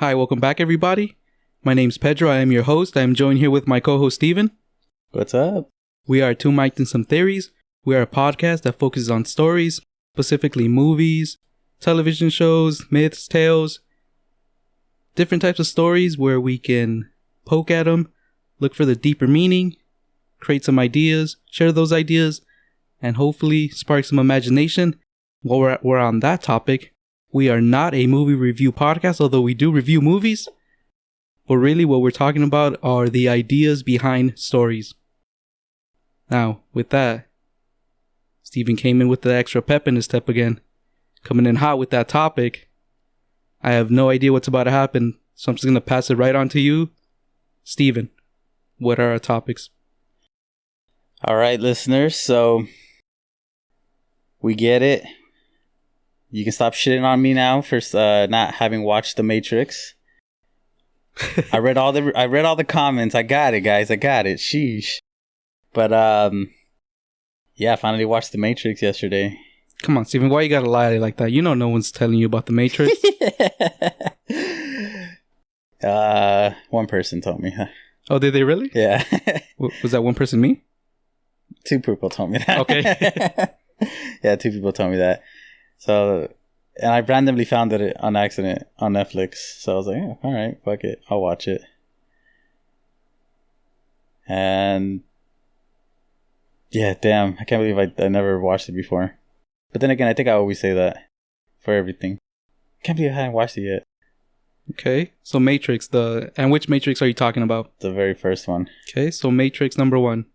Hi, welcome back, everybody. My name's Pedro. I am your host. I am joined here with my co-host, Steven. What's up? We are Two Mic'd and Some Theories. We are a podcast that focuses on stories, specifically movies, television shows, myths, tales, different types of stories where we can poke at them, look for the deeper meaning, create some ideas, share those ideas, and hopefully spark some imagination. While we're on that topic, we are not a movie review podcast, although we do review movies. But really what we're talking about are the ideas behind stories. Now, with that, Steven came in with the extra pep in his step again. Coming in hot with that topic. I have no idea what's about to happen, so I'm just going to pass it right on to you. Steven, what are our topics? All right, listeners. So, we get it. You can stop shitting on me now for not having watched The Matrix. I read all the comments. I got it, guys. I got it. Sheesh. But yeah, I finally watched The Matrix yesterday. Come on, Steven. Why you gotta lie like that? You know no one's telling you about The Matrix. One person told me. Oh, did they really? Yeah. Was that one person me? Two people told me that. Okay. Yeah, two people told me that. So, and I randomly found it on accident on Netflix. So I was like, oh, all right, fuck it. I'll watch it. And yeah, damn. I can't believe I never watched it before. But then again, I think I always say that for everything. Can't believe I haven't watched it yet. Okay, so Matrix, and which Matrix are you talking about? The very first one. Okay, so Matrix number one.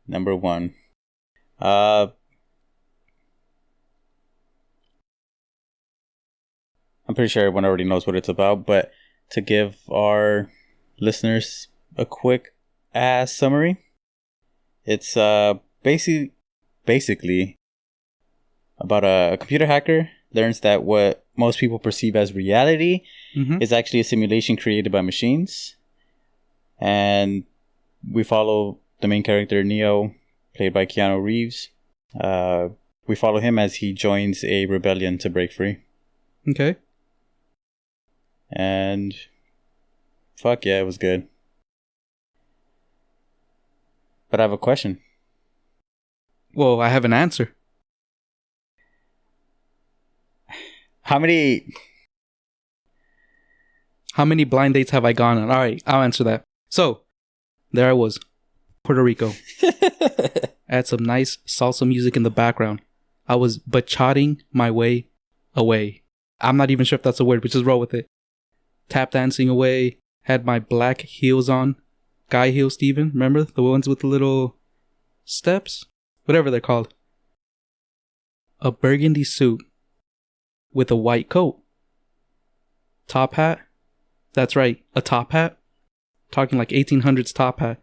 Number one. I'm pretty sure everyone already knows what it's about, but to give our listeners a quick ass summary, it's basically about a computer hacker learns that what most people perceive as reality is actually a simulation created by machines. And we follow the main character, Neo, played by Keanu Reeves. We follow him as he joins a rebellion to break free. Okay. And fuck yeah, it was good. But I have a question. Well, I have an answer. How many blind dates have I gone on? All right, I'll answer that. So, there I was, Puerto Rico. I had some nice salsa music in the background. I was bachating my way away. I'm not even sure if that's a word, but just roll with it. Tap dancing away. Had my black heels on. Guy heels, Steven. Remember? The ones with the little steps? Whatever they're called. A burgundy suit with a white coat. Top hat. That's right, a top hat. Talking like 1800s top hat.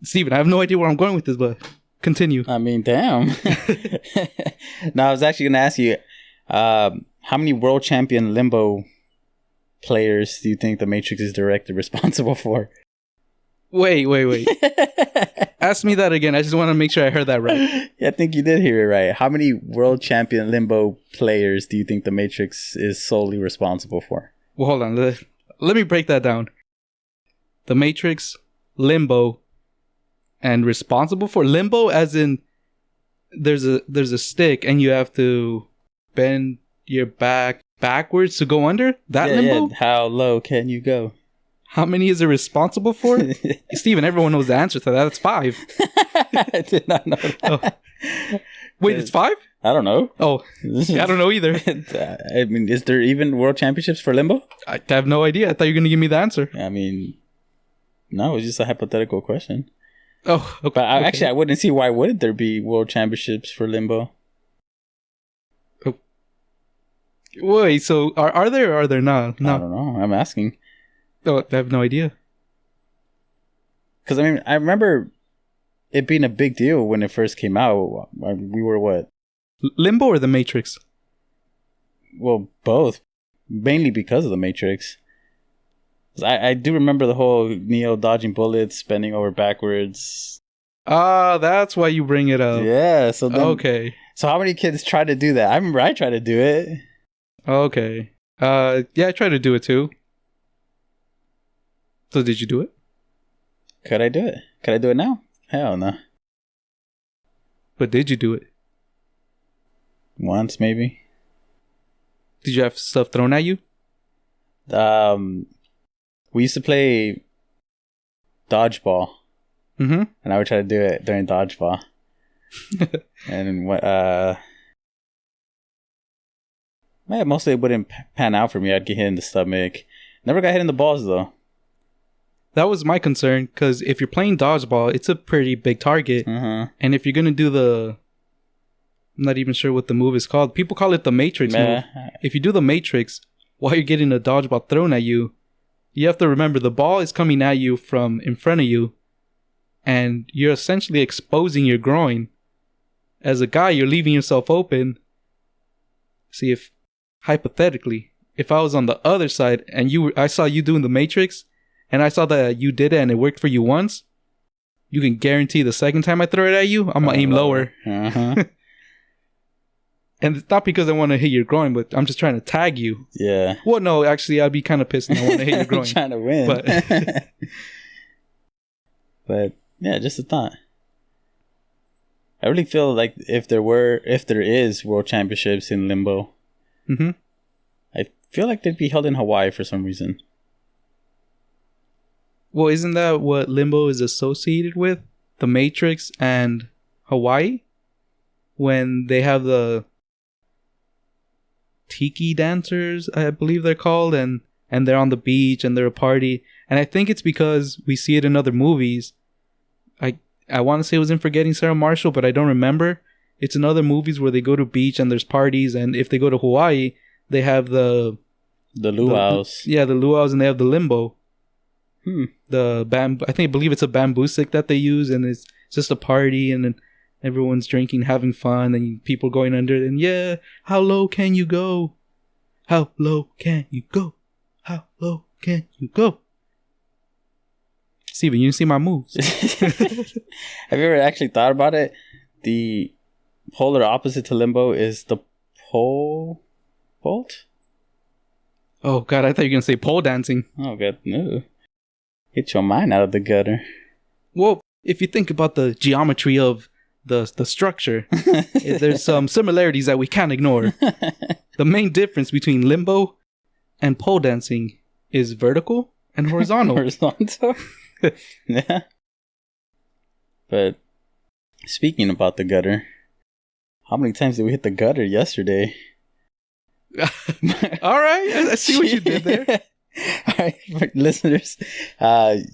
Steven, I have no idea where I'm going with this, but continue. I mean, damn. Now, I was actually going to ask you, how many world champion limbo players do you think the Matrix is directly responsible for? Wait. Ask me that again. I just want to make sure I heard that right. Yeah, I think you did hear it right. How many world champion limbo players do you think the Matrix is solely responsible for? Well, hold on. Let me break that down. The Matrix, limbo, and responsible for limbo as in there's a stick and you have to bend your back backwards to go under that limbo? Yeah. How low can you go? How many is it responsible for? Steven, everyone knows the answer to that. That's 5. I did not know that. Oh. Wait, it's 5? I don't know. Oh, I don't know either. I mean, is there even world championships for limbo? I have no idea. I thought you were going to give me the answer. I mean, no, it's just a hypothetical question. Oh, okay. But actually, I wouldn't see why wouldn't there be world championships for limbo? Oh. Wait, so are there or are there not? No. I don't know. I'm asking. Oh, I have no idea. Because, I mean, I remember it being a big deal when it first came out. We were what? Limbo or The Matrix? Well, both. Mainly because of The Matrix. I do remember the whole Neo dodging bullets, bending over backwards. Ah, that's why you bring it up. Yeah, so then, okay. So how many kids try to do that? I remember I tried to do it. Okay. Yeah, I tried to do it too. So did you do it? Could I do it? Could I do it now? Hell no. But did you do it? Once, maybe. Did you have stuff thrown at you? We used to play dodgeball. Mm-hmm. And I would try to do it during dodgeball. And what mostly it wouldn't pan out for me. I'd get hit in the stomach. Never got hit in the balls though. That was my concern, because if you're playing dodgeball, it's a pretty big target. Mm-hmm. And if you're going to do I'm not even sure what the move is called. People call it the Matrix move. If you do the Matrix while you're getting a dodgeball thrown at you, you have to remember the ball is coming at you from in front of you, and you're essentially exposing your groin. As a guy, you're leaving yourself open. See, if hypothetically, if I was on the other side and I saw you doing the Matrix, and I saw that you did it and it worked for you once, you can guarantee the second time I throw it at you, I'm going to aim lower. Uh-huh. And it's not because I want to hit your groin, but I'm just trying to tag you. Yeah. Well, no, actually, I'd be kind of pissed and I want to hit your groin. Trying to win. But yeah, just a thought. I really feel like if there is world championships in Limbo, mm-hmm. I feel like they'd be held in Hawaii for some reason. Well, isn't that what Limbo is associated with? The Matrix and Hawaii? When they have the tiki dancers, I believe they're called, and they're on the beach and they're a party. And I think it's because we see it in other movies. I want to say it was in Forgetting Sarah Marshall, but I don't remember. It's in other movies where they go to beach and there's parties, and if they go to Hawaii, they have the luau's. Yeah, the luau's, and they have the limbo. The I believe it's a bamboo stick that they use, and it's just a party, and then everyone's drinking, having fun, and people going under it, and yeah, how low can you go? How low can you go? How low can you go? Steven, you didn't see my moves. Have you ever actually thought about it? The polar opposite to Limbo is the pole vault? Oh, God, I thought you were going to say pole dancing. Oh, God, no. Get your mind out of the gutter. Well, if you think about the geometry of the structure, there's some similarities that we can't ignore. The main difference between Limbo and pole dancing is vertical and horizontal. Horizontal? Yeah. But speaking about the gutter, how many times did we hit the gutter yesterday? All right, I see what you did there. All right, for listeners,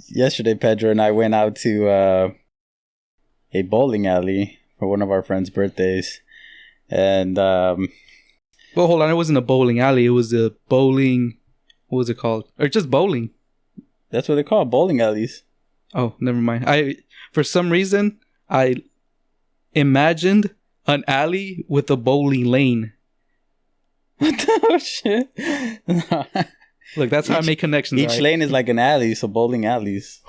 yesterday Pedro and I went out to a bowling alley for one of our friends' birthdays, and well, hold on, it wasn't a bowling alley; it was a bowling. What was it called? Or just bowling? That's what they call bowling alleys. Oh, never mind. For some reason, I imagined an alley with a bowling lane. What the shit? Look, that's how I make connections. Each lane is like an alley, so bowling alleys.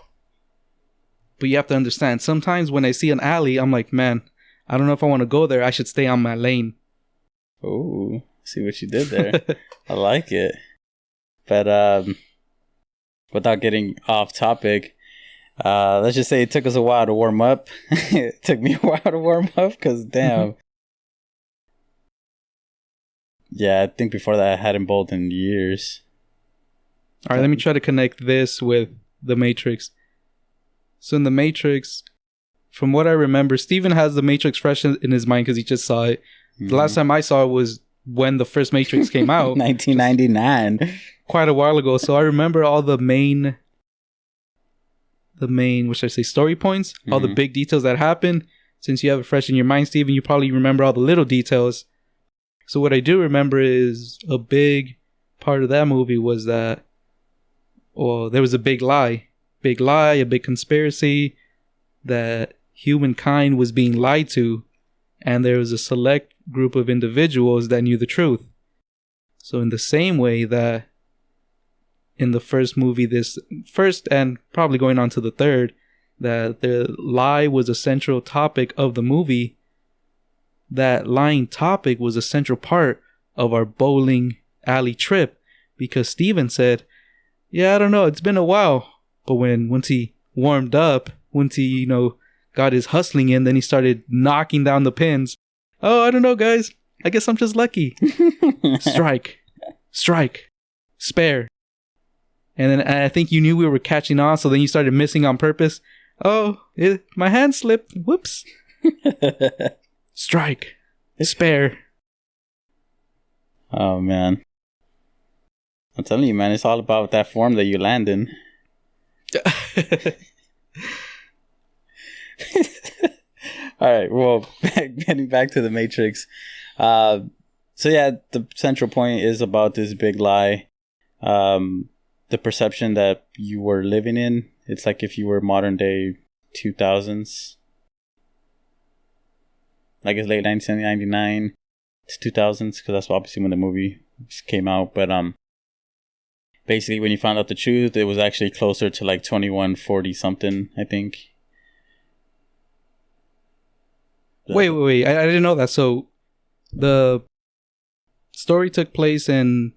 But you have to understand, sometimes when I see an alley, I'm like, man, I don't know if I want to go there. I should stay on my lane. Oh, see what you did there. I like it. But without getting off topic, let's just say it took us a while to warm up. It took me a while to warm up because damn. Yeah, I think before that I hadn't bowled in years. All right, let me try to connect this with The Matrix. So in The Matrix, from what I remember, Steven has The Matrix fresh in his mind because he just saw it. Mm-hmm. The last time I saw it was when the first Matrix came out. 1999. Quite a while ago. So I remember all the main, what should I say, story points? Mm-hmm. All the big details that happened. Since you have it fresh in your mind, Steven, you probably remember all the little details. So what I do remember is a big part of that movie was that, well, there was a big lie, a big conspiracy that humankind was being lied to, and there was a select group of individuals that knew the truth. So in the same way that in the first movie, this first and probably going on to the third, that the lie was a central topic of the movie, that lying topic was a central part of our bowling alley trip. because Steven said, yeah, I don't know, it's been a while. But once he warmed up, once he, got his hustling in, then he started knocking down the pins. Oh, I don't know, guys. I guess I'm just lucky. Strike. Spare. And then I think you knew we were catching on, so then you started missing on purpose. Oh, my hand slipped. Whoops. Strike. Spare. Oh, man. I'm telling you, man, it's all about that form that you land in. All right, well, getting back to the Matrix. So yeah, the central point is about this big lie. The perception that you were living in. It's like if you were modern day 2000s. Like it's late 1999 to 2000s, because that's obviously when the movie came out. But basically, when you found out the truth, it was actually closer to like 2140 something, I think. Wait. I didn't know that. So the story took place in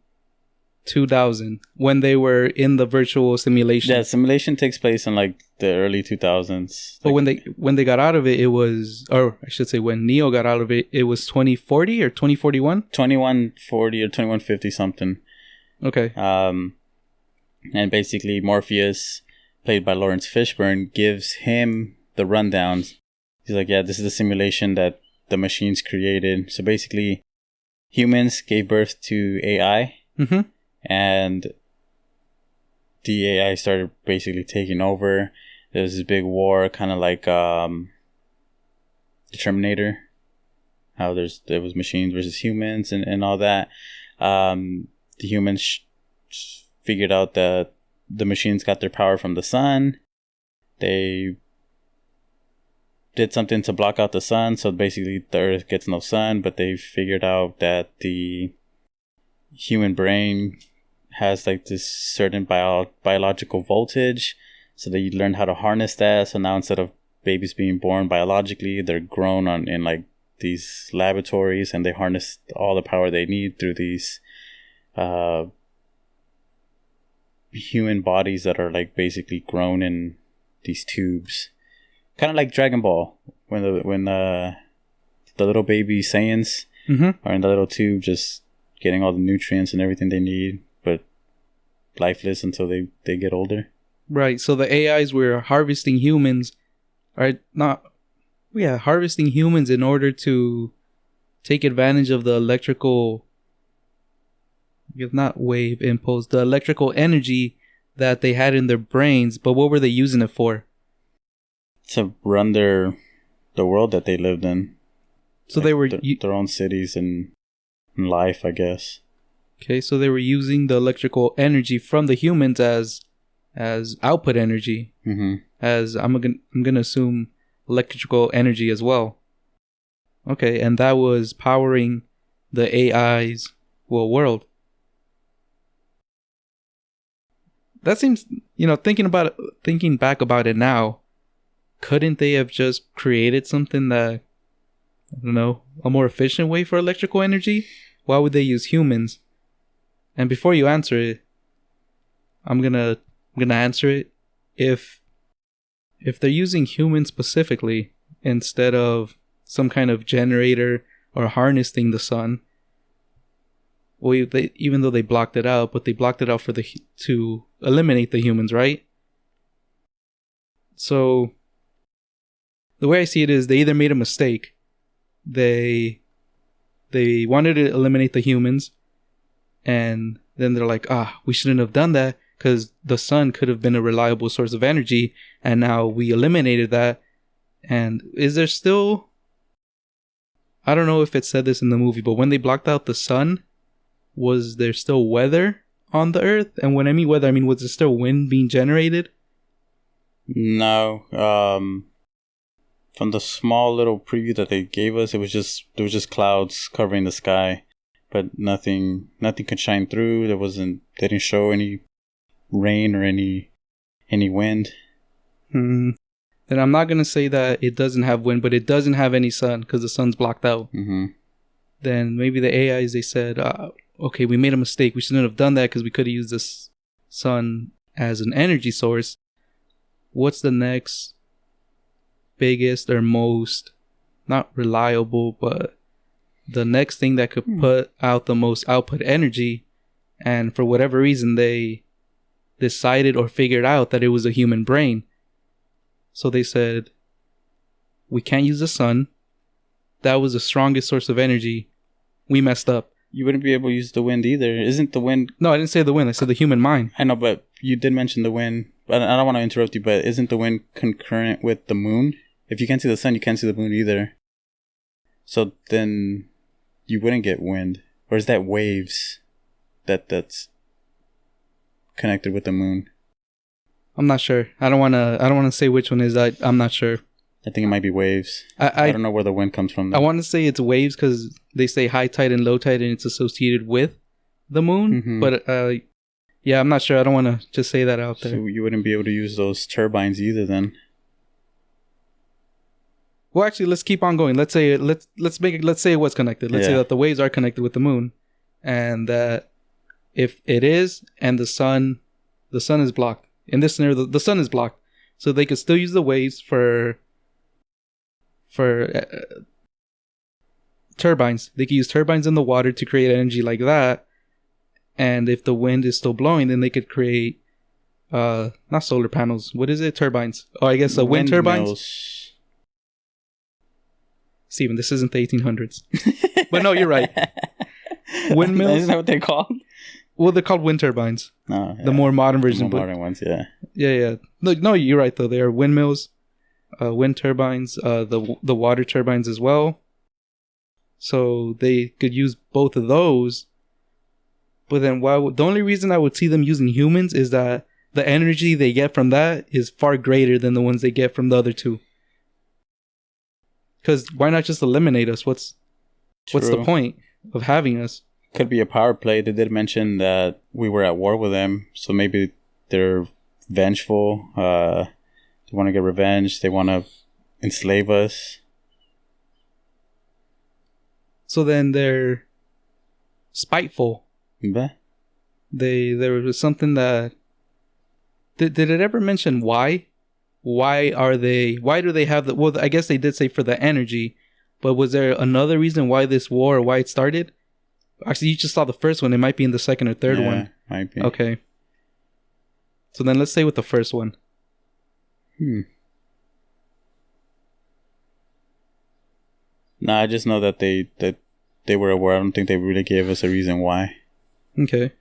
2000 when they were in the virtual simulation. Yeah, simulation takes place in like the early 2000s. But when they got out of it, it was, or I should say when Neo got out of it, it was 2040 or 2041? 2140 or 2150 something. Okay. And basically Morpheus, played by Lawrence Fishburne, gives him the rundowns. He's like, yeah, this is the simulation that the machines created. So basically, humans gave birth to AI. Mm-hmm. And the AI started basically taking over. There was this big war, kind of like the Terminator. How there was machines versus humans and all that. The humans figured out that the machines got their power from the sun. They did something to block out the sun, so basically the Earth gets no sun. But they figured out that the human brain has like this certain biological voltage, so they learned how to harness that. So now instead of babies being born biologically, they're grown in like these laboratories, and they harness all the power they need through these human bodies that are like basically grown in these tubes, kind of like Dragon Ball, when the little baby Saiyans are in the little tube, just getting all the nutrients and everything they need, but lifeless until they get older. Right. So the AIs were harvesting humans, harvesting humans in order to take advantage of the electrical, if not wave impulse, the electrical energy that they had in their brains. But what were they using it for? To run the world that they lived in. So like they were their own cities and life, I guess. Okay, so they were using the electrical energy from the humans as output energy. Mm-hmm. As I'm gonna assume electrical energy as well. Okay, and that was powering the AI's world. That seems, thinking back about it now, couldn't they have just created something that, I don't know, a more efficient way for electrical energy? Why would they use humans? And before you answer it, I'm gonna answer it. If they're using humans specifically instead of some kind of generator or harnessing the sun, even though they blocked it out, but they blocked it out to eliminate the humans, right? So the way I see it is they either made a mistake. They wanted to eliminate the humans, and then they're like, we shouldn't have done that because the sun could have been a reliable source of energy, and now we eliminated that. And is there still, I don't know if it said this in the movie, but when they blocked out the sun, was there still weather on the earth? And when I mean weather, I mean, was there still wind being generated? No. From the small little preview that they gave us, there was just clouds covering the sky, but nothing could shine through. They didn't show any rain or any wind. Then I'm not gonna say that it doesn't have wind, but it doesn't have any sun because the sun's blocked out. Mm-hmm. Then maybe the AIs, they said, okay, we made a mistake. We shouldn't have done that because we could have used this sun as an energy source. What's the next biggest or most, not reliable, but the next thing that could put out the most output energy? And for whatever reason, they decided or figured out that it was a human brain. So they said, we can't use the sun. That was the strongest source of energy. We messed up. You wouldn't be able to use the wind either. Isn't the wind... No, I didn't say the wind. I said the human mind. I know, but you did mention the wind. But I don't want to interrupt you, but isn't the wind concurrent with the moon? If you can't see the sun, you can't see the moon either. So then you wouldn't get wind. Or is that waves that's connected with the moon? I'm not sure. I don't want to say which one is. I'm not sure. I think it might be waves. I don't know where the wind comes from, though. I want to say it's waves because they say high tide and low tide and it's associated with the moon. Mm-hmm. But yeah, I'm not sure. I don't want to just say that out there. So you wouldn't be able to use those turbines either then. Well, actually, let's keep on going. Let's say let's say it was connected. Let's say that the waves are connected with the moon, and that if it is, and the sun is blocked. In this scenario, the sun is blocked, so they could still use the waves for turbines. They could use turbines in the water to create energy like that. And if the wind is still blowing, then they could create not solar panels. What is it? Turbines. Oh, I guess wind turbines. Steven, this isn't the 1800s. But no, you're right. Windmills. Isn't that what they're called? Well, they're called wind turbines. Oh, yeah. The more modern version. The more modern ones, yeah. Yeah. No, you're right, though. They are windmills, wind turbines, the water turbines as well. So they could use both of those. But then the only reason I would see them using humans is that the energy they get from that is far greater than the ones they get from the other two. Because why not just eliminate us? What's the point of having us? Could be a power play. They did mention that we were at war with them, so maybe they're vengeful. They want to get revenge. They want to enslave us. So then they're spiteful. Yeah. There was something that... Did it ever mention why? Why do they have the... Well, I guess they did say for the energy, but was there another reason why this war or why it started? Actually, you just saw the first one. It might be in the second or third one. Might be. Okay. So then let's stay with the first one. No, I just know that they were aware. I don't think they really gave us a reason why. Okay.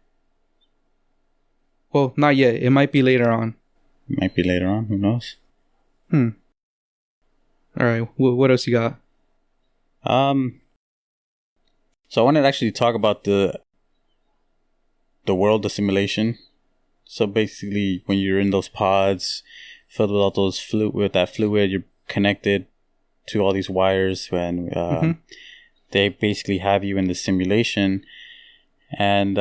Well, not yet. It might be later on. It might be later on. Who knows? All right. What else you got? So I wanted to actually talk about the world of simulation. So basically, when you're in those pods filled with all those fluid, you're connected to all these wires, and they basically have you in the simulation. And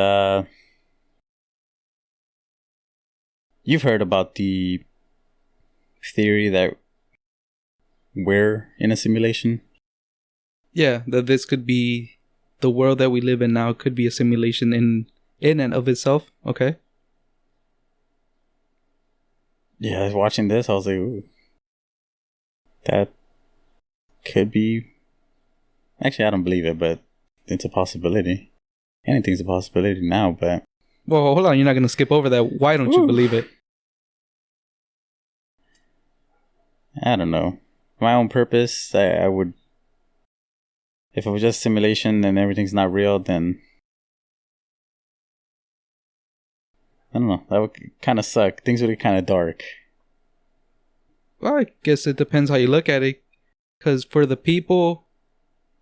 you've heard about the theory that we're in a simulation? Yeah, that this could be the world that we live in now could be a simulation in and of itself. Okay. Yeah, I was watching this. I was like, ooh, that could be. Actually, I don't believe it, but it's a possibility. Anything's a possibility now, but. Well, hold on. You're not going to skip over that. Why don't you believe it? I don't know. For my own purpose, I would. If it was just simulation and everything's not real, then I don't know. That would kind of suck. Things would get kind of dark. Well, I guess it depends how you look at it. Because for the people,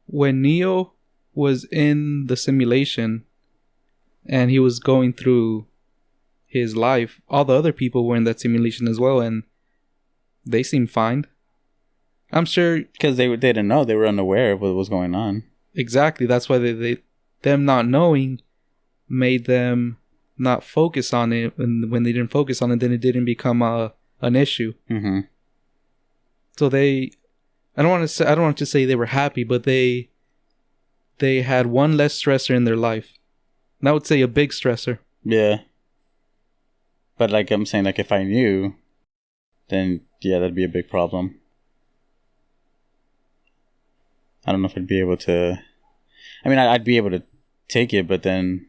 when Neo was in the simulation and he was going through his life, all the other people were in that simulation as well, and they seemed fine. I'm sure because they didn't know, they were unaware of what was going on. Exactly, that's why them not knowing made them not focus on it, and when they didn't focus on it, then it didn't become an issue. Mm-hmm. So I don't want to say they were happy, but they had one less stressor in their life. And I would say a big stressor. Yeah. But like I'm saying, like if I knew, then yeah, that'd be a big problem. I don't know if I'd be able to. I mean, I'd be able to take it, but then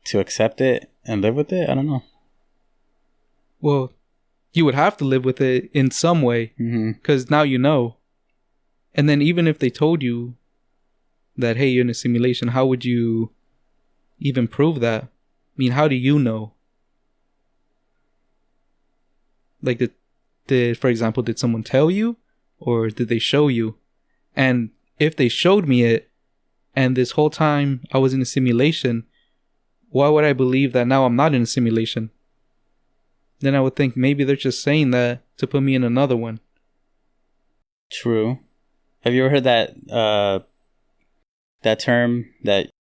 to accept it and live with it, I don't know. Well, you would have to live with it in some way, because now you know. And then even if they told you that, hey, you're in a simulation, how would you even prove that? I mean, how do you know? Like, for example, did someone tell you? Or did they show you? And if they showed me it, and this whole time I was in a simulation, why would I believe that now I'm not in a simulation? Then I would think maybe they're just saying that to put me in another one. True. Have you ever heard that term that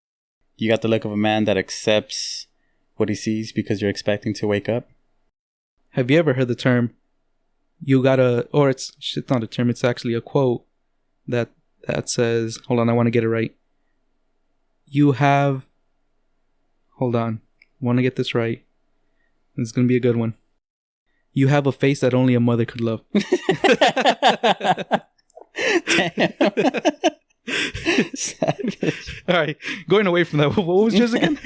you got the look of a man that accepts what he sees because you're expecting to wake up? Have you ever heard the term, it's not a term, it's actually a quote that says, hold on, I want to get it right. Hold on, I want to get this right. It's going to be a good one. You have a face that only a mother could love. Damn. All right, going away from that, what was yours again?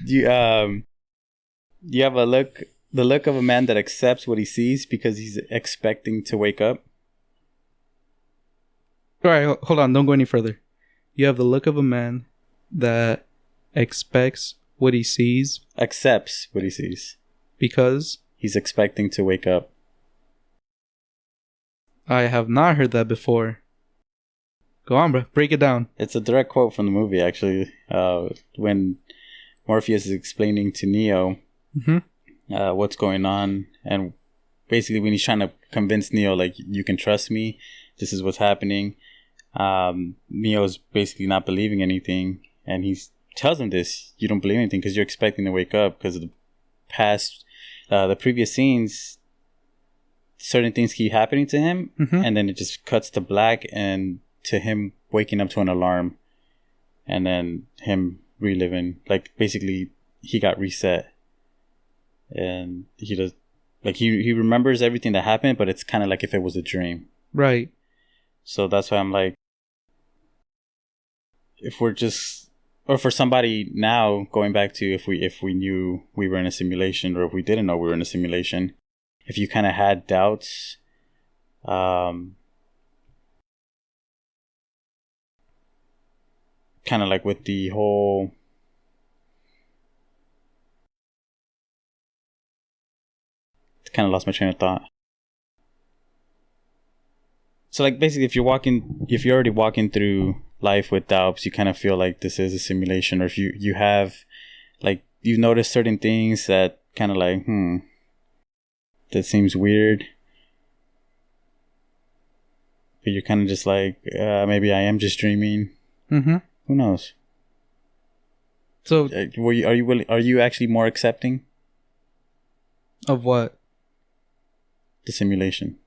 You have the look of a man that accepts what he sees because he's expecting to wake up. All right, hold on, don't go any further. You have the look of a man that expects what he sees. Accepts what he sees. Because? He's expecting to wake up. I have not heard that before. Go on, bro. Break it down. It's a direct quote from the movie, actually. When Morpheus is explaining to Neo what's going on. And basically when he's trying to convince Neo, like, you can trust me. This is what's happening. Neo's basically not believing anything. And he tells him this. You don't believe anything because you're expecting to wake up because of the previous scenes. Certain things keep happening to him. And then it just cuts to black and to him waking up to an alarm. And then him reliving. Like, basically, he got reset. And he does... Like, he remembers everything that happened, but it's kind of like if it was a dream. Right. So that's why I'm like... If we're just... Or for somebody now, going back to if we knew we were in a simulation, or if we didn't know we were in a simulation, if you kind of had doubts, kind of like with the whole... Kind of lost my train of thought. So like basically if you're already walking through life with doubts, you kind of feel like this is a simulation, or if you have like you've noticed certain things that kind of like that seems weird, but you're kind of just like maybe I am just dreaming. Who knows? So are you actually more accepting of what? The simulation.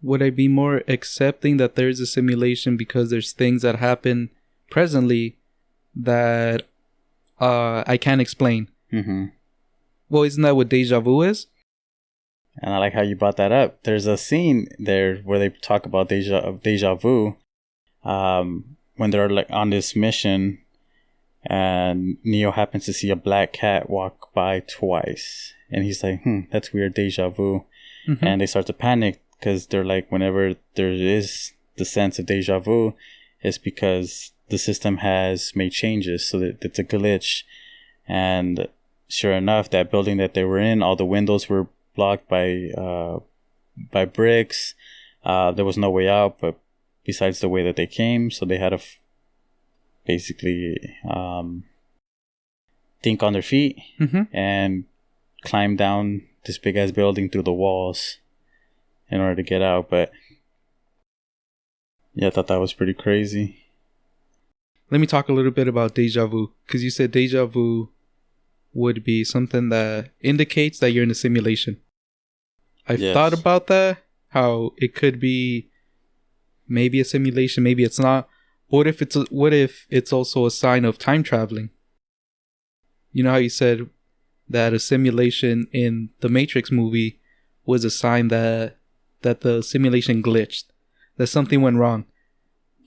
Would I be more accepting that there's a simulation because there's things that happen presently that I can't explain? Well, isn't that what Deja Vu is? And I like how you brought that up. There's a scene there where they talk about Deja Vu when they're like on this mission, and Neo happens to see a black cat walk by twice, and he's like, that's weird, Deja Vu. And they start to panic because they're like, whenever there is the sense of deja vu, it's because the system has made changes, so that it's a glitch. And sure enough, that building that they were in, all the windows were blocked by bricks. There was no way out, but besides the way that they came, so they had to basically think on their feet and climb down this big ass building through the walls in order to get out. But yeah, I thought that was pretty crazy. Let me talk a little bit about deja vu, because you said deja vu would be something that indicates that you're in a simulation. I've thought about that, how it could be maybe a simulation, maybe it's not, what if it's also a sign of time traveling? You know how you said that a simulation in the Matrix movie was a sign that the simulation glitched, that something went wrong.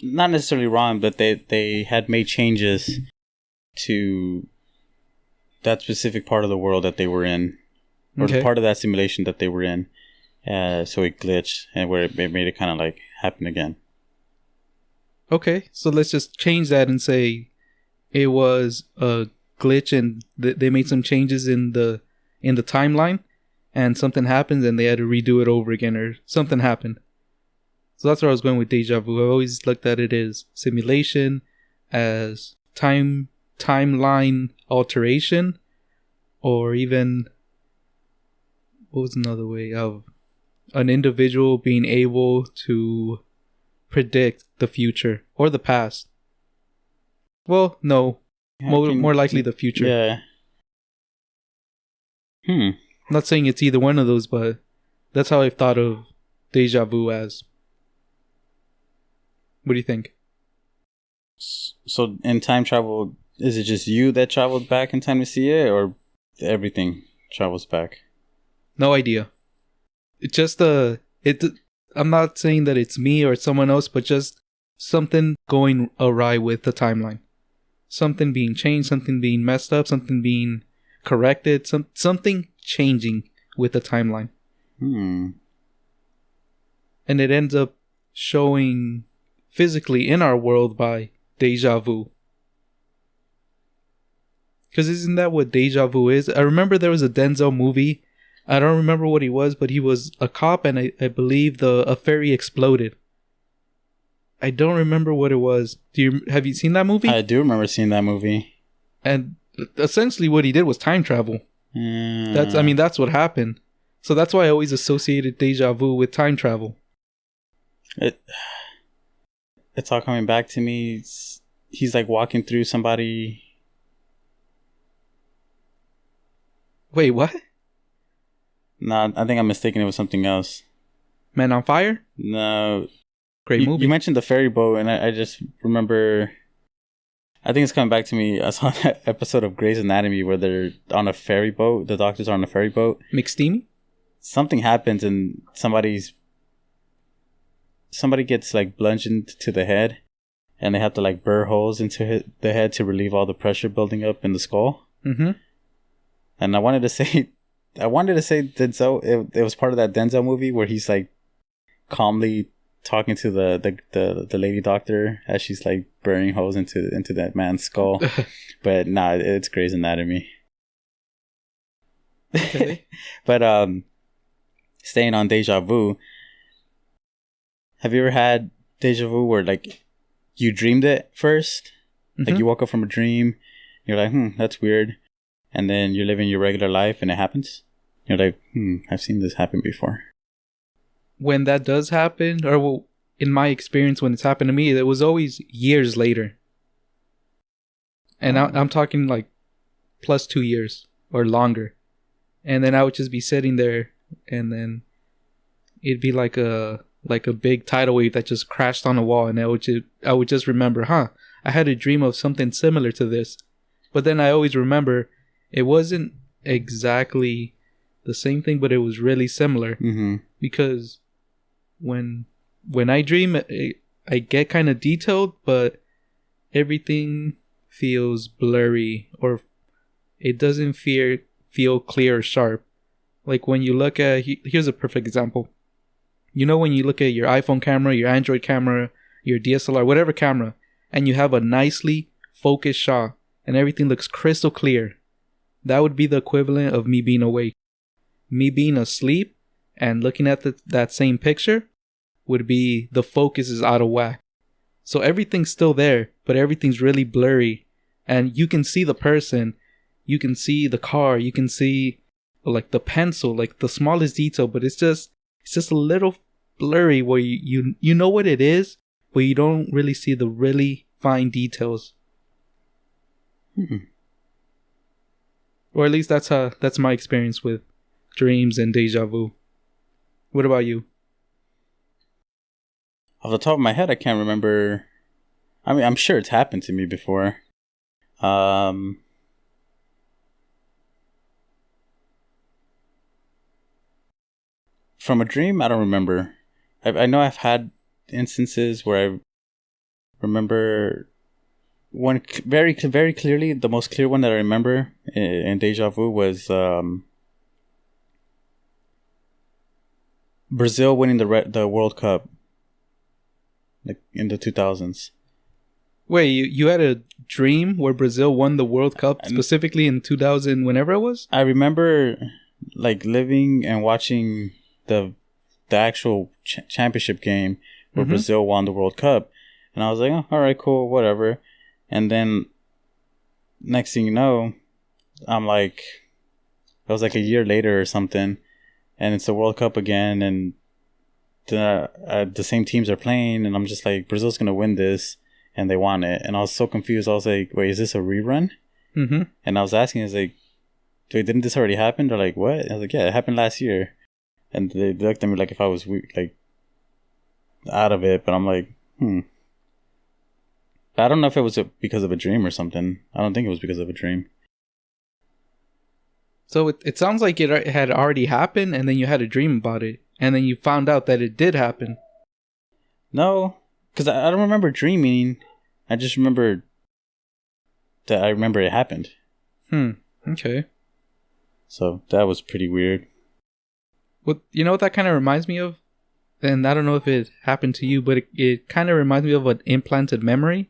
Not necessarily wrong, but they had made changes to that specific part of the world that they were in, or the part of that simulation that they were in. So it glitched, and where it made it kind of like happen again. Okay, so let's just change that and say it was a glitch, and they made some changes in the timeline, and something happened, and they had to redo it over again, or something happened. So that's where I was going with Deja Vu. I always looked at it as simulation, as timeline alteration, or even, what was another way of an individual being able to predict the future or the past. Well, no, more likely the future. Yeah. Not saying it's either one of those, but that's how I've thought of Deja Vu as. What do you think? So in time travel, is it just you that traveled back in time to see it, or everything travels back? No idea. It's just I'm not saying that it's me or someone else, but just something going awry with the timeline. Something being changed, something being messed up, something being corrected, something changing with the timeline. And it ends up showing physically in our world by Deja Vu. Because isn't that what Deja Vu is? I remember there was a Denzel movie. I don't remember what he was, but he was a cop, and I believe a ferry exploded. I don't remember what it was. Have you seen that movie? I do remember seeing that movie. And essentially what he did was time travel. That's what happened. So that's why I always associated Deja Vu with time travel. It's all coming back to me. He's like walking through somebody. Wait, what? No, I think I'm mistaken. It was something else. Man on Fire? No. Great movie. You mentioned the ferry boat, and I just remember. I think it's coming back to me. I saw that episode of Grey's Anatomy where they're on a ferry boat. The doctors are on a ferry boat. McSteamy? Something happens, and somebody gets like bludgeoned to the head, and they have to like burr holes into the head to relieve all the pressure building up in the skull. Mm-hmm. And I wanted to say Denzel. It was part of that Denzel movie where he's like calmly talking to the lady doctor as she's like burning holes into that man's skull. But nah, it's Grey's Anatomy. Okay. But staying on Deja Vu, have you ever had Deja Vu where like you dreamed it first? Mm-hmm. Like you woke up from a dream, you're like, that's weird. And then you're living your regular life and it happens. You're like, I've seen this happen before. When that does happen, or in my experience when it's happened to me, it was always years later. And I'm talking like plus 2 years or longer. And then I would just be sitting there, and then it'd be like a big tidal wave that just crashed on the wall, and I would just remember, I had a dream of something similar to this. But then I always remember it wasn't exactly the same thing, but it was really similar. Mm-hmm. Because when I dream, I get kind of detailed, but everything feels blurry, or it doesn't feel clear or sharp. Like when you look at, here's a perfect example. You know, when you look at your iPhone camera, your Android camera, your DSLR, whatever camera, and you have a nicely focused shot and everything looks crystal clear, that would be the equivalent of me being awake. Me being asleep and looking at that same picture would be the focus is out of whack. So everything's still there, but everything's really blurry. And you can see the person, you can see the car, you can see like the pencil, like the smallest detail, but it's just a little blurry where you know what it is, but you don't really see the really fine details. Or at least that's my experience with dreams and deja vu. What about you? Off the top of my head, I can't remember. I mean, I'm sure it's happened to me before. From a dream, I don't remember. I know I've had instances where I remember one very clearly. The most clear one that I remember in Deja Vu was Brazil winning the World Cup, like in the 2000s. Wait, you had a dream where Brazil won the World Cup specifically in 2000, whenever it was? I remember like living and watching the actual championship game where Brazil won the World Cup, and I was like, oh, all right, cool, whatever. And then next thing you know, I'm like, it was like a year later or something, and it's the World Cup again, and the same teams are playing, and I'm just like, Brazil's gonna win this, and they won it. And I was so confused. I was like, wait, is this a rerun? And I was asking, I was like, wait, didn't this already happen? They're like, what? And I was like, yeah, it happened last year. And they looked at me like if I was like out of it, but I'm like, I don't know if it was because of a dream or something. I don't think it was because of a dream. So it sounds like it had already happened, and then you had a dream about it, and then you found out that it did happen. No, because I don't remember dreaming. I just remember that I remember it happened. Okay. So that was pretty weird. Well, you know what that kind of reminds me of? And I don't know if it happened to you, but it kind of reminds me of an implanted memory.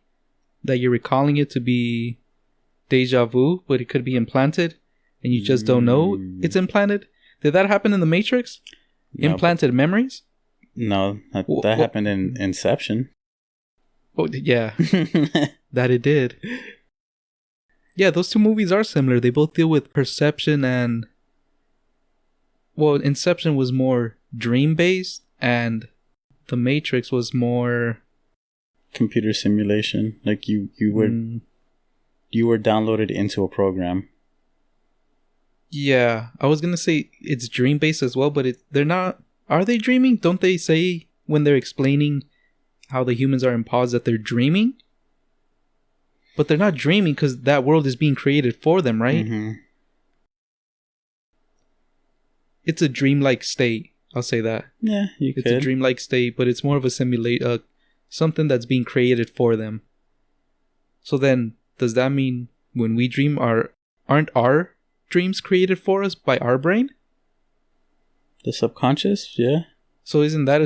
That you're recalling it to be deja vu, but it could be implanted. And you just don't know it's implanted. Did that happen in The Matrix? No, implanted memories? No, that happened in Inception. Oh, yeah. That it did. Yeah, those two movies are similar. They both deal with perception and... Well, Inception was more dream-based, and The Matrix was more... computer simulation. Like you were downloaded into a program. Yeah, I was gonna say it's dream-based as well, but they're not... Are they dreaming? Don't they say when they're explaining how the humans are in pods that they're dreaming? But they're not dreaming because that world is being created for them, right? It's a dreamlike state. I'll say that. Yeah, it's a dreamlike state, but it's more of a something that's being created for them. So then, does that mean when we dream, aren't our dreams created for us by our brain? The subconscious, yeah. So isn't that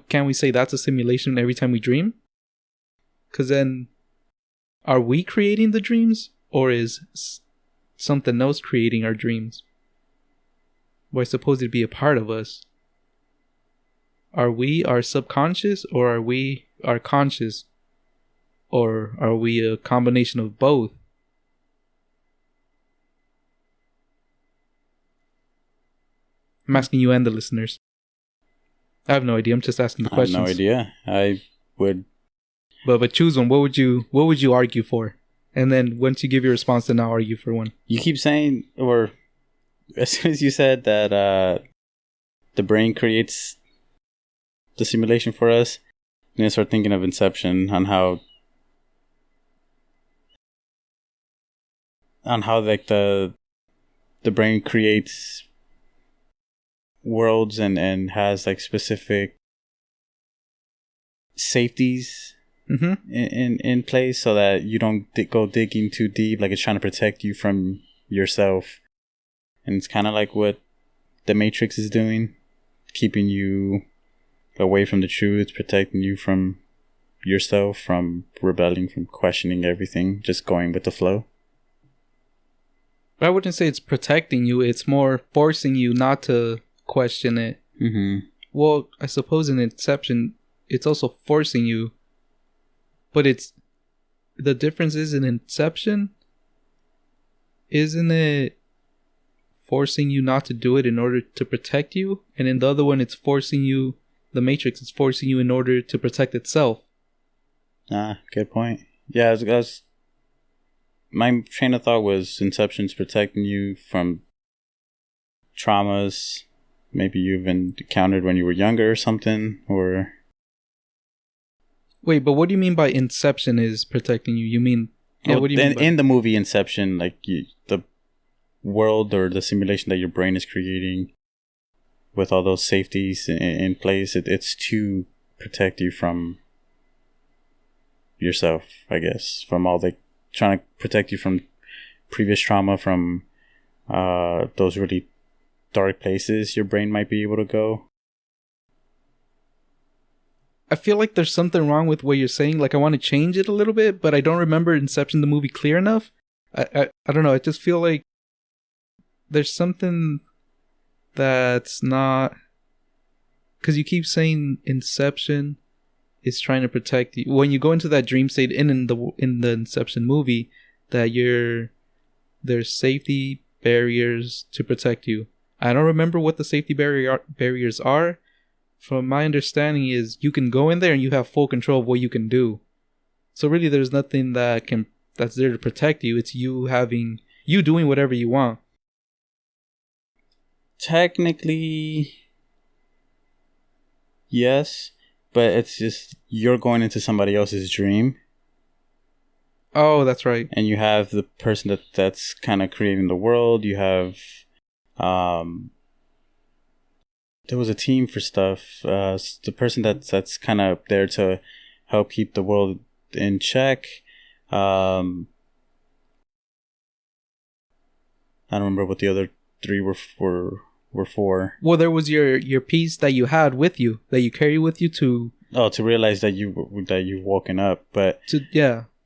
can we say that's a simulation every time we dream? Because then, are we creating the dreams, or is something else creating our dreams? Or I suppose it'd be a part of us. Are we our subconscious, or are we our conscious? Or are we a combination of both? I'm asking you and the listeners. I have no idea. I'm just asking the questions. I have no idea. I would... But choose one. What would you argue for? And then once you give your response, then I'll argue for one. You keep saying, or as soon as you said that the brain creates the simulation for us, then I start thinking of Inception on how like the brain creates worlds and has like specific safeties in place so that you don't go digging too deep, like it's trying to protect you from yourself. And it's kind of like what the Matrix is doing, keeping you away from the truth, protecting you from yourself, from rebelling, from questioning everything, just going with the flow. I wouldn't say it's protecting you, it's more forcing you not to question it. Well, I suppose in Inception, it's also forcing you. But the difference is in Inception, isn't it forcing you not to do it in order to protect you? And in the other one, it's forcing you, the Matrix, it's forcing you in order to protect itself. Good point. Yeah, my train of thought was Inception's protecting you from traumas maybe you've encountered when you were younger or something, or... Wait, but what do you mean by Inception is protecting you? You mean... Yeah, what do you mean in the movie Inception, like the world or the simulation that your brain is creating with all those safeties in place, it's to protect you from yourself, I guess, from all the trying to protect you from previous trauma, from those really dark places your brain might be able to go. I feel like there's something wrong with what you're saying. Like, I want to change it a little bit, but I don't remember Inception, the movie, clear enough. I don't know. I just feel like there's something that's not... Because you keep saying Inception is trying to protect you. When you go into that dream state in the Inception movie, that there's safety barriers to protect you. I don't remember what the safety barriers are. From my understanding is you can go in there and you have full control of what you can do. So really there's nothing that's there to protect you. It's you doing whatever you want. Technically, yes, but it's just you're going into somebody else's dream. Oh, that's right. And you have the person that's kind of creating the world. You have there was a team for stuff. The person that's kind of there to help keep the world in check. I don't remember what the other three were for. Well, there was your piece that you had with you, that you carry with you to realize that you've woken up, but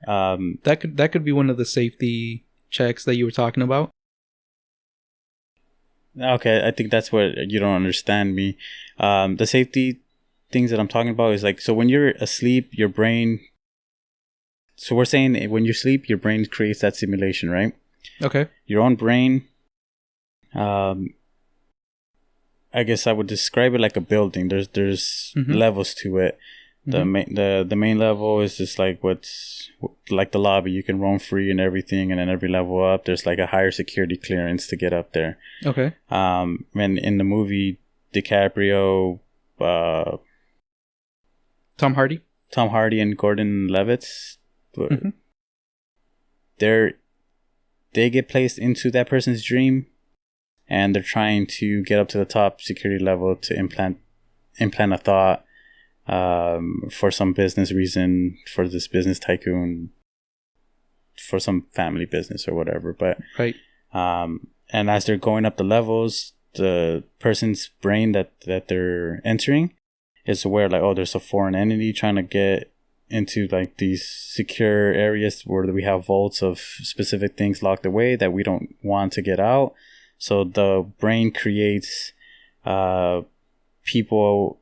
that could be one of the safety checks that you were talking about. Okay, I think that's what you don't understand me. The safety things that I'm talking about is like, so when you're asleep, your brain... So we're saying when you sleep, your brain creates that simulation, right? Okay. Your own brain, I guess I would describe it like a building. There's levels to it. The main level is just like what's like the lobby. You can roam free and everything, and then every level up, there's like a higher security clearance to get up there. Okay. And in the movie, DiCaprio, Tom Hardy, and Gordon Levitt, they get placed into that person's dream, and they're trying to get up to the top security level to implant a thought. For some business reason, for this business tycoon, for some family business or whatever. But right. And as they're going up the levels, the person's brain that they're entering is aware, like, oh, there's a foreign entity trying to get into like these secure areas where we have vaults of specific things locked away that we don't want to get out. So the brain creates people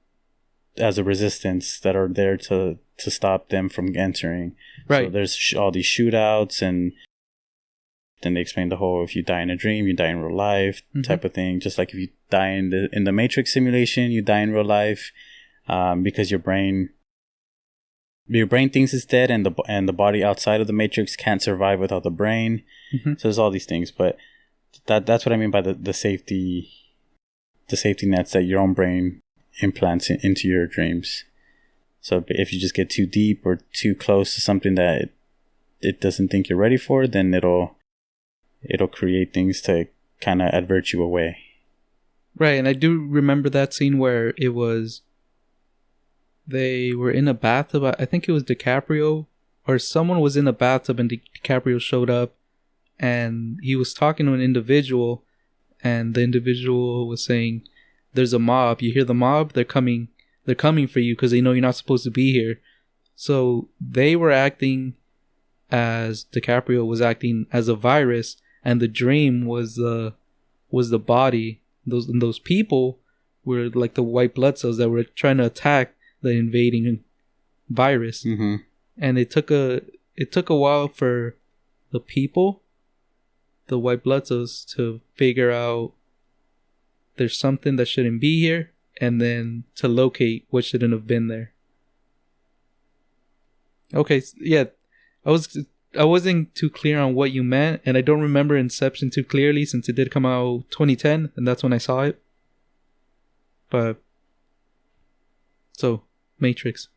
as a resistance that are there to stop them from entering. Right. So there's all these shootouts, and then they explain the whole, if you die in a dream, you die in real life type of thing. Just like if you die in the Matrix simulation, you die in real life, because your brain thinks it's dead, and the body outside of the Matrix can't survive without the brain. So there's all these things, but that's what I mean by the safety nets that your own brain implants into your dreams. So if you just get too deep or too close to something that it doesn't think you're ready for, then it'll create things to kind of advert you away. Right. And I do remember that scene where they were in a bathtub. I think it was DiCaprio, or someone was in a bathtub, and DiCaprio showed up, and he was talking to an individual, and the individual was saying, there's a mob. You hear the mob? They're coming for you because they know you're not supposed to be here. So they were acting as DiCaprio was acting as a virus, and the dream was the body. Those people were like the white blood cells that were trying to attack the invading virus. And it took a while for the people, the white blood cells, to figure out there's something that shouldn't be here, and then to locate what shouldn't have been there. Okay, yeah, I wasn't too clear on what you meant, and I don't remember Inception too clearly since it did come out 2010, and that's when I saw it. But so Matrix.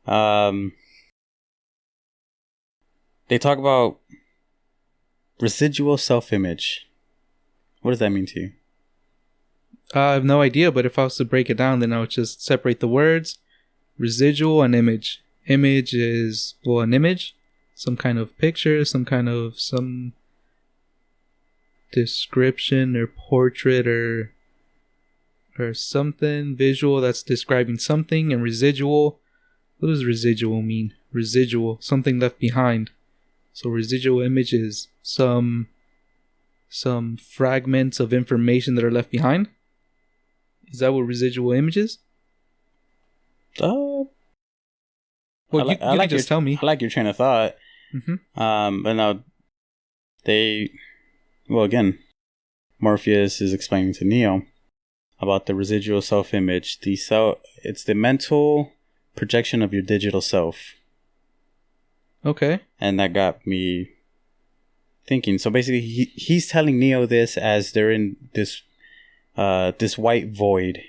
They talk about residual self-image. What does that mean to you? I have no idea, but if I was to break it down, then I would just separate the words, residual and image. Image is, well, an image, some kind of picture, some description or portrait or something visual that's describing something. And residual, what does residual mean? Residual, something left behind. So residual image is some fragments of information that are left behind. Is that what residual image is? Well, you can just tell me. I like your train of thought. Mm-hmm. But now again, Morpheus is explaining to Neo about the residual self-image. It's the mental projection of your digital self. Okay. And that got me thinking. So basically, he's telling Neo this as they're in this white void.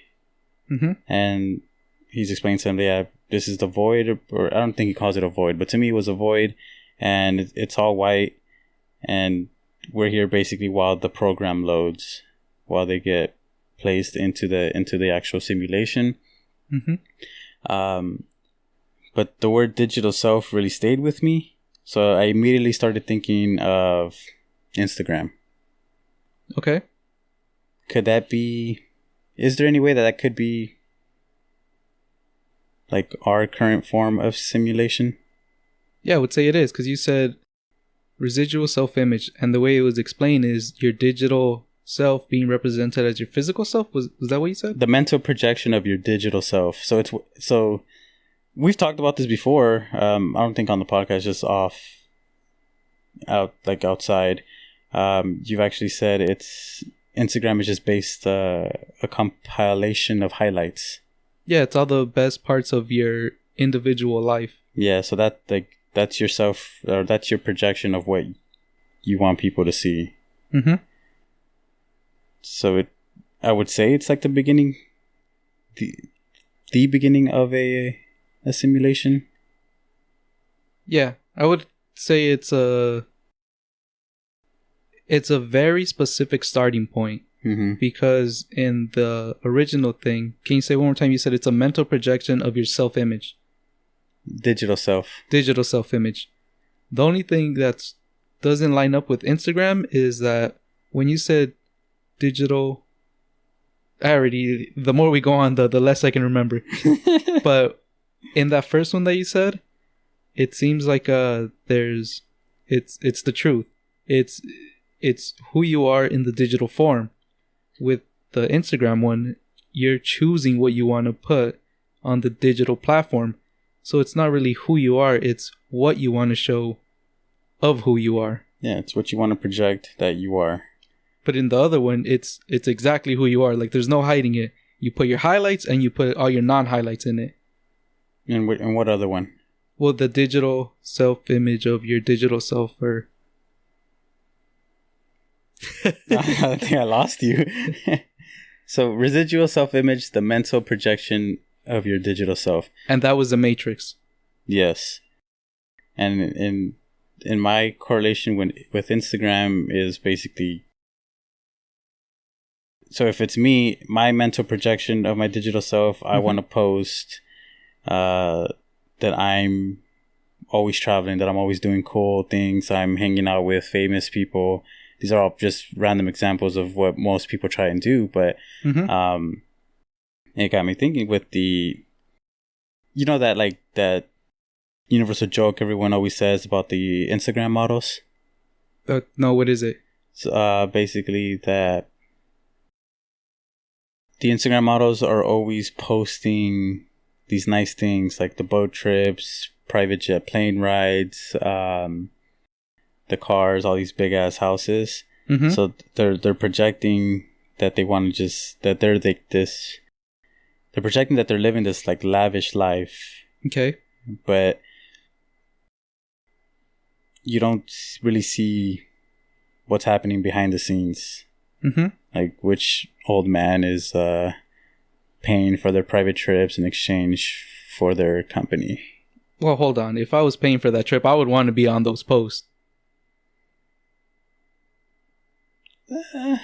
Mm-hmm. And he's explaining to him, yeah, this is the void, or I don't think he calls it a void, but to me it was a void, and it's all white, and we're here basically while the program loads, while they get placed into the actual simulation. Mm-hmm. But the word digital self really stayed with me, so I immediately started thinking of Instagram. Okay. Could that be? Is there any way that could be like our current form of simulation? Yeah, I would say it is, because you said residual self-image, and the way it was explained is your digital self being represented as your physical self. Was that what you said? The mental projection of your digital self. So we've talked about this before. I don't think on the podcast, just outside. You've actually said Instagram is just based a compilation of highlights. Yeah, it's all the best parts of your individual life. Yeah, so that's yourself, or that's your projection of what you want people to see. Mm-hmm. So I would say it's like the beginning, the beginning of a simulation. Yeah, I would say it's a very specific starting point. Mm-hmm. Because in the original thing, can you say one more time? You said it's a mental projection of your self-image. Digital self-image. The only thing that doesn't line up with Instagram is that when you said digital, the more we go on, the less I can remember. But in that first one that you said, it seems like it's the truth. It's who you are in the digital form. With the Instagram one, you're choosing what you want to put on the digital platform. So it's not really who you are, it's what you want to show of who you are. Yeah, it's what you want to project that you are. But in the other one, it's exactly who you are. Like, there's no hiding it. You put your highlights and you put all your non-highlights in it. And what other one? Well, the digital self-image of your digital self, or... I think I lost you. So residual self-image, the mental projection of your digital self. And that was the Matrix. Yes. And in my correlation with Instagram is basically, so if it's me, my mental projection of my digital self, mm-hmm. I want to post that I'm always traveling, that I'm always doing cool things, I'm hanging out with famous people. These are all just random examples of what most people try and do, but mm-hmm. It got me thinking with the, you know, that universal joke everyone always says about the Instagram models? No, what is it? So, basically that the Instagram models are always posting these nice things like the boat trips, private jet plane rides, the cars, all these big ass houses. Mm-hmm. So they're projecting that they want to just, that they're like this, they're projecting that they're living this like lavish life. Okay. But you don't really see what's happening behind the scenes. Mm-hmm. Like which old man is paying for their private trips in exchange for their company. Well, hold on. If I was paying for that trip, I would want to be on those posts. Well,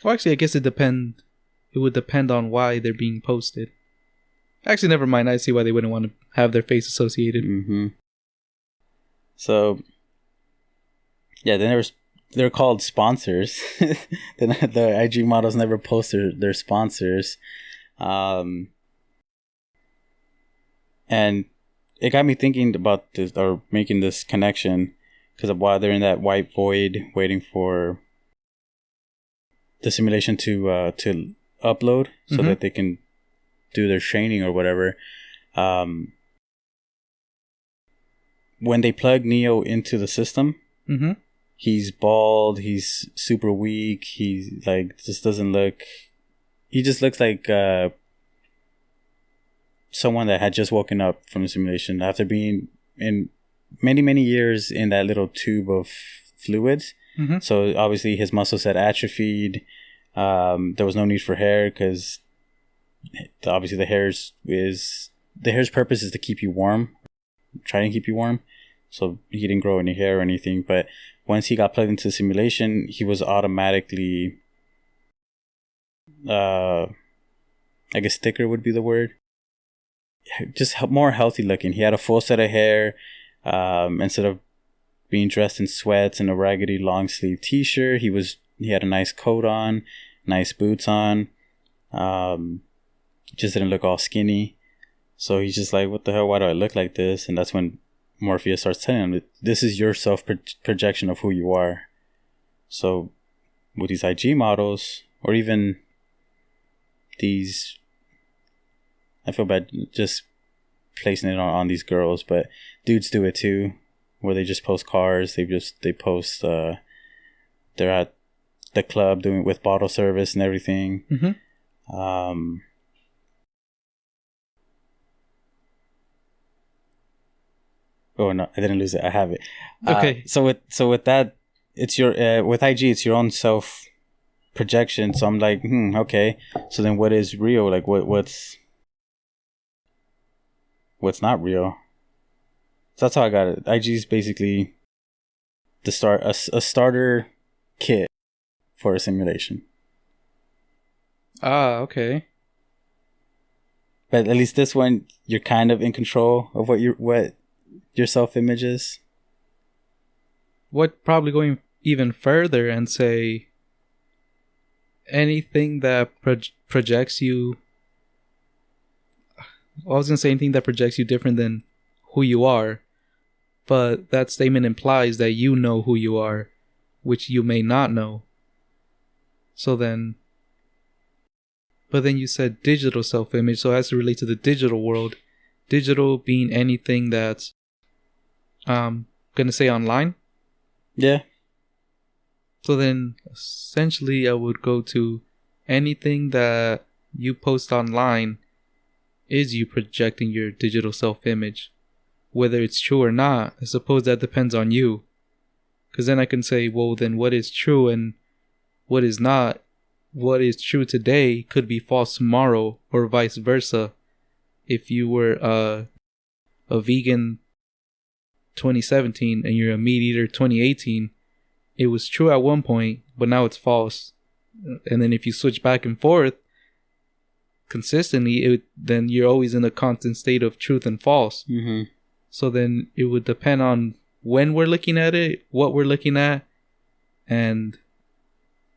actually, I guess it would depend on why they're being posted. Actually, never mind. I see why they wouldn't want to have their face associated. Mm-hmm. So, yeah, they're called sponsors. The IG models never post their sponsors. And it got me thinking about this, or making this connection, because while they're in that white void waiting for the simulation to upload so that they can do their training or whatever. When they plug Neo into the system, he's bald, he's super weak, he just looks like someone that had just woken up from the simulation after being in many years in that little tube of fluids. So obviously his muscles had atrophied. There was no need for hair because obviously the hair's purpose is to keep you warm, try and keep you warm. So he didn't grow any hair or anything. But once he got plugged into the simulation, he was automatically, I guess thicker would be the word. Just more healthy looking. He had a full set of hair. Instead of being dressed in sweats and a raggedy long sleeve t-shirt, he had a nice coat on, nice boots on. Just didn't look all skinny. So he's just like, what the hell? Why do I look like this? And that's when Morpheus starts telling him, this is your self-projection of who you are. So with these IG models, or even these, I feel bad just placing it on these girls, but dudes do it too, where they just post cars. They post they're at the club doing with bottle service and everything. Oh no, I didn't lose it. I have it. Okay. So with that, it's your with IG, it's your own self projection. So I'm like, okay. So then, what is real? Like, what's not real? So that's how I got it. IG is basically a starter kit for a simulation. Okay. But at least this one, you're kind of in control of what your self-image is. What probably going even further and say anything that projects you. I was going to say anything that projects you different than who you are, but that statement implies that you know who you are, which you may not know. So then, but then you said digital self-image, so it has to relate to the digital world. Digital being anything that's gonna say online. Yeah. So then essentially I would go to anything that you post online is you projecting your digital self-image. Whether it's true or not, I suppose that depends on you. Because then I can say, well, then what is true and what is not? What is true today could be false tomorrow, or vice versa. If you were a vegan 2017 and you're a meat eater 2018, it was true at one point, but now it's false. And then if you switch back and forth consistently, then you're always in a constant state of truth and false. So then it would depend on when we're looking at it, what we're looking at, and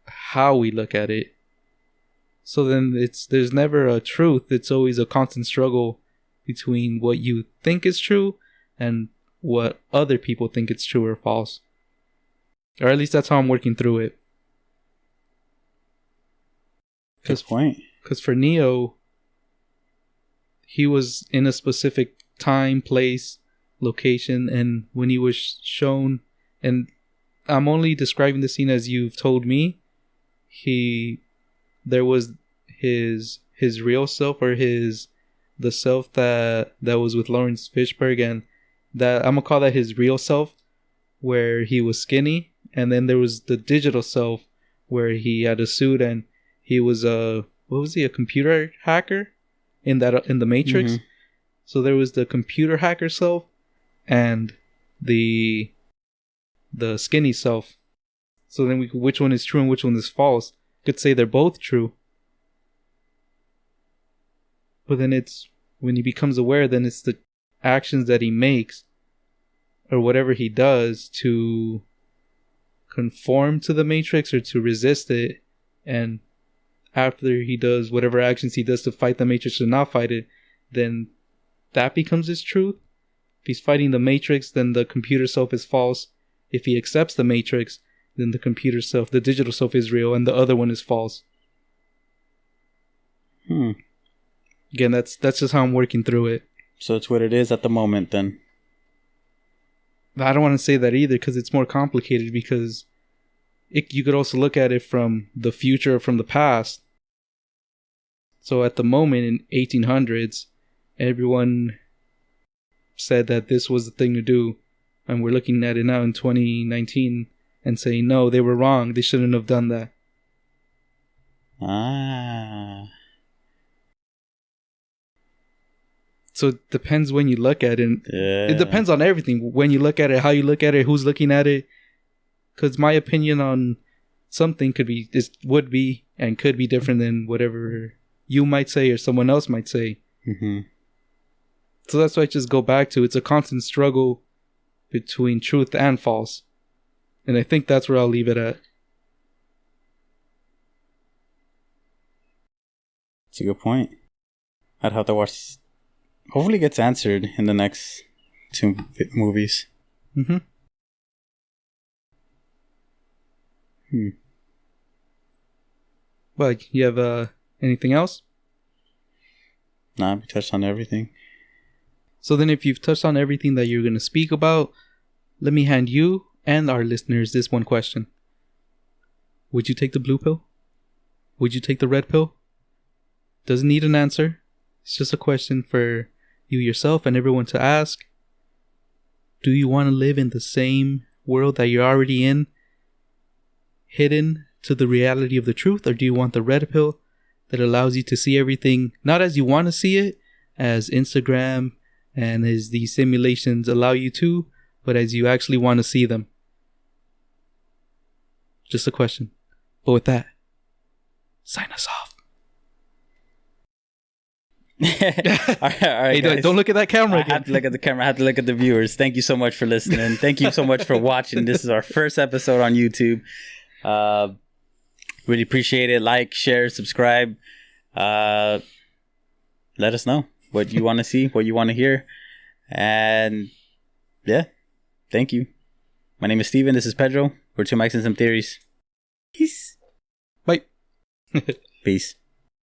how we look at it. So then there's never a truth. It's always a constant struggle between what you think is true and what other people think it's true or false. Or at least that's how I'm working through it. Good point. Because for Neo, he was in a specific time, place, location, and when he was shown, and I'm only describing the scene as you've told me, there was his real self, or the self that was with Lawrence Fishburne, and that I'm gonna call that his real self, where he was skinny, and then there was the digital self where he had a suit and he was a computer hacker in the Matrix. So there was the computer hacker self and the skinny self. So then which one is true and which one is false? Could say they're both true. But then it's when he becomes aware, then it's the actions that he makes or whatever he does to conform to the Matrix or to resist it. And after he does whatever actions he does to fight the Matrix or not fight it, then that becomes his truth. If he's fighting the Matrix, then the computer self is false. If he accepts the Matrix, then the computer self, the digital self, is real and the other one is false. Again, that's just how I'm working through it. So it's what it is at the moment then. I don't want to say that either because it's more complicated because you could also look at it from the future or from the past. So at the moment in 1800s, everyone said that this was the thing to do. And we're looking at it now in 2019 and saying, no, they were wrong. They shouldn't have done that. So it depends when you look at it. Yeah. It depends on everything. When you look at it, how you look at it, who's looking at it. Because my opinion on something would be and could be different than whatever you might say or someone else might say. Mm-hmm. So that's why I just go back to it's a constant struggle between truth and false. And I think that's where I'll leave it at. That's a good point. I'd have to watch. Hopefully it gets answered in the next 2 movies. Mm-hmm. Well, you have anything else? Nah, we touched on everything. So then if you've touched on everything that you're going to speak about, let me hand you and our listeners this one question. Would you take the blue pill? Would you take the red pill? Doesn't need an answer. It's just a question for you yourself and everyone to ask. Do you want to live in the same world that you're already in, hidden to the reality of the truth? Or do you want the red pill that allows you to see everything, not as you want to see it, as Instagram and as these simulations allow you to, but as you actually want to see them? Just a question. But with that, sign us off. all right, hey, don't look at that camera again. I have to look at the camera. I have to look at the viewers. Thank you so much for listening. Thank you so much for watching. This is our first episode on YouTube. Really appreciate it. Like, share, subscribe. Let us know what you want to see, what you want to hear. And yeah, thank you. My name is Steven. This is Pedro. We're two mics and some theories. Peace. Bye. Peace.